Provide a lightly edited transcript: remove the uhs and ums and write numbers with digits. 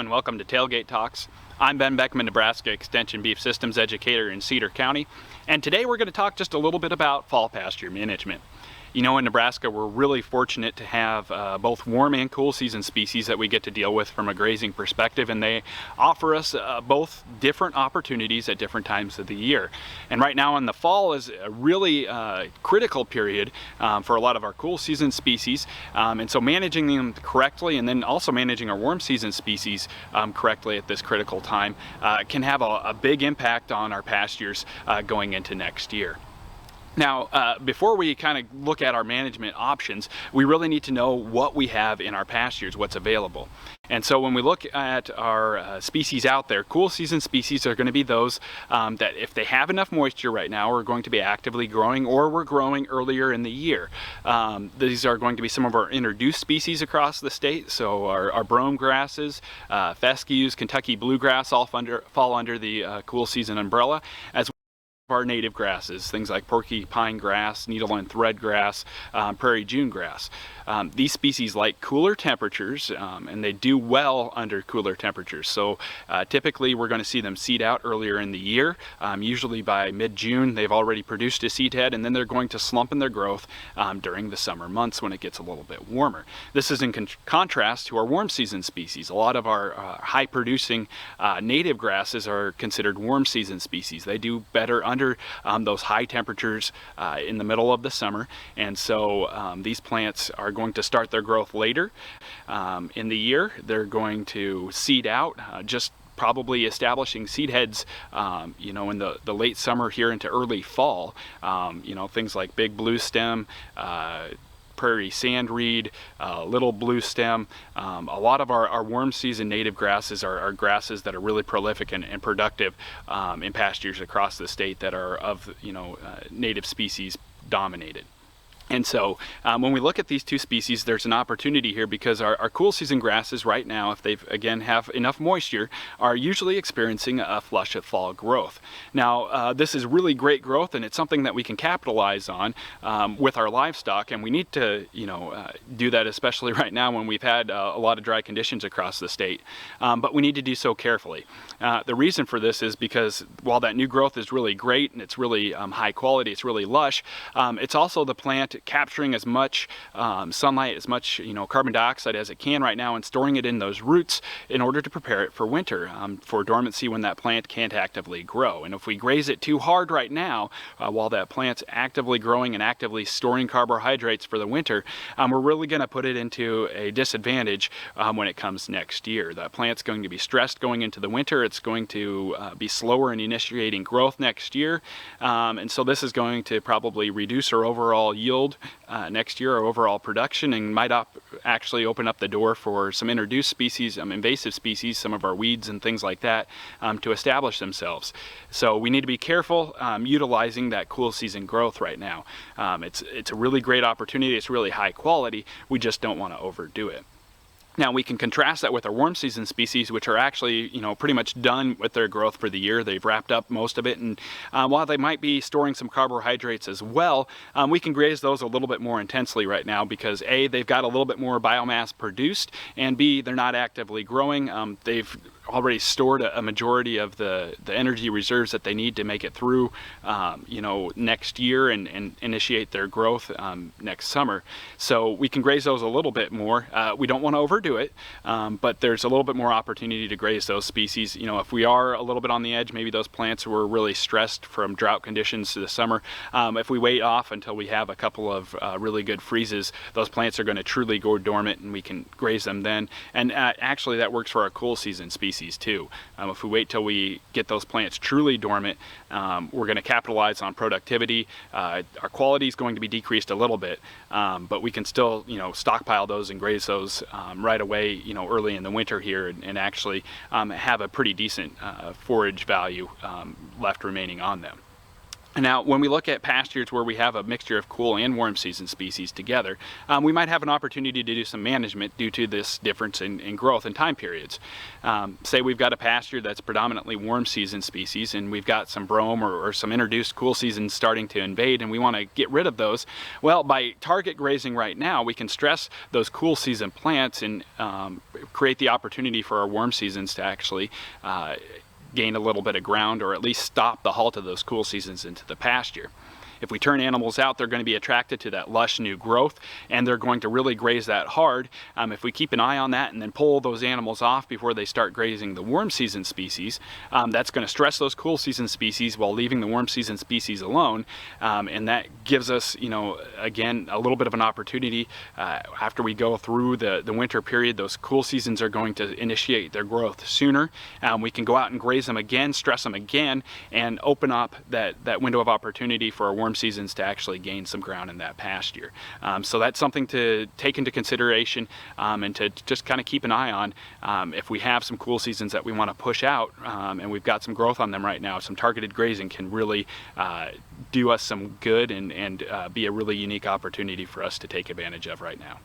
and welcome to Tailgate Talks. I'm Beckman, Nebraska Extension Beef Systems Educator in Cedar County, and today we're going to talk just a little bit about fall pasture management. You know, in Nebraska, we're really fortunate to have both warm and cool season species that we get to deal with from a grazing perspective, and they offer us both different opportunities at different times of the year. And right now in the fall is a really critical period for a lot of our cool season species, and so managing them correctly and then also managing our warm season species correctly at this critical time can have a big impact on our pastures going into next year. Now, before we kind of look at our management options, we really need to know what we have in our pastures, what's available. And so when we look at our species out there, cool season species are going to be those that if they have enough moisture right now, are going to be actively growing or we're growing earlier in the year. These are going to be some of our introduced species across the state. So our brome grasses, fescues, Kentucky bluegrass all fall under the cool season umbrella, as our native grasses, things like porcupine grass, needle and thread grass, prairie June grass. These species like cooler temperatures, and they do well under cooler temperatures. So typically we're going to see them seed out earlier in the year. Usually by mid-June they've already produced a seed head, and then they're going to slump in their growth during the summer months when it gets a little bit warmer. This is in contrast to our warm season species. A lot of our high producing native grasses are considered warm season species. They do better under those high temperatures in the middle of the summer, and so these plants are going to start their growth later in the year. They're going to seed out, just probably establishing seed heads, you know, in the late summer here into early fall. You know, things like big blue stem, prairie sandreed, little blue stem. A lot of our warm season native grasses are grasses that are really prolific and productive in pastures across the state that are of, you know, native species dominated. And so when we look at these two species, there's an opportunity here because our cool season grasses right now, if they've again have enough moisture, are usually experiencing a flush of fall growth. Now this is really great growth, and it's something that we can capitalize on with our livestock, and we need to, you know, do that especially right now when we've had a lot of dry conditions across the state. But we need to do so carefully. The reason for this is because while that new growth is really great and it's really high quality, it's really lush, it's also the plant capturing as much sunlight, as much, you know, carbon dioxide as it can right now, and storing it in those roots in order to prepare it for winter, for dormancy when that plant can't actively grow. And if we graze it too hard right now, while that plant's actively growing and actively storing carbohydrates for the winter, we're really going to put it into a disadvantage when it comes next year. That plant's going to be stressed going into the winter. It's going to be slower in initiating growth next year, and so this is going to probably reduce our overall yield next year, our overall production, and might actually open up the door for some introduced species, invasive species, some of our weeds and things like that, to establish themselves. So we need to be careful utilizing that cool season growth right now. It's a really great opportunity. It's really high quality. We just don't want to overdo it. Now we can contrast that with our warm season species, which are actually, you know, pretty much done with their growth for the year. They've wrapped up most of it, and while they might be storing some carbohydrates as well, we can graze those a little bit more intensely right now because A, they've got a little bit more biomass produced, and B, they're not actively growing. They've already stored a majority of the energy reserves that they need to make it through, you know, next year and initiate their growth next summer. So we can graze those a little bit more. We don't want to overdo it, but there's a little bit more opportunity to graze those species. You know, if we are a little bit on the edge, maybe those plants were really stressed from drought conditions this summer. If we wait off until we have a couple of really good freezes, those plants are going to truly go dormant, and we can graze them then. And actually that works for our cool season species too. If we wait till we get those plants truly dormant, we're going to capitalize on productivity. Our quality is going to be decreased a little bit, but we can still, you know, stockpile those and graze those right away, you know, early in the winter here, and actually have a pretty decent forage value left remaining on them. Now, when we look at pastures where we have a mixture of cool and warm season species together, we might have an opportunity to do some management due to this difference in growth and time periods. Say we've got a pasture that's predominantly warm season species, and we've got some brome or some introduced cool seasons starting to invade, and we want to get rid of those. Well, by target grazing right now, we can stress those cool season plants and create the opportunity for our warm seasons to actually gain a little bit of ground, or at least stop the halt of those cool seasons into the pasture. If we turn animals out, they're going to be attracted to that lush new growth, and they're going to really graze that hard. If we keep an eye on that and then pull those animals off before they start grazing the warm season species, that's going to stress those cool season species while leaving the warm season species alone, and that gives us, again, a little bit of an opportunity after we go through the winter period. Those cool seasons are going to initiate their growth sooner. We can go out and graze them again, stress them again, and open up that window of opportunity for our warm seasons to actually gain some ground in that pasture. So that's something to take into consideration, and to just kind of keep an eye on. If we have some cool seasons that we want to push out, and we've got some growth on them right now, some targeted grazing can really do us some good and be a really unique opportunity for us to take advantage of right now.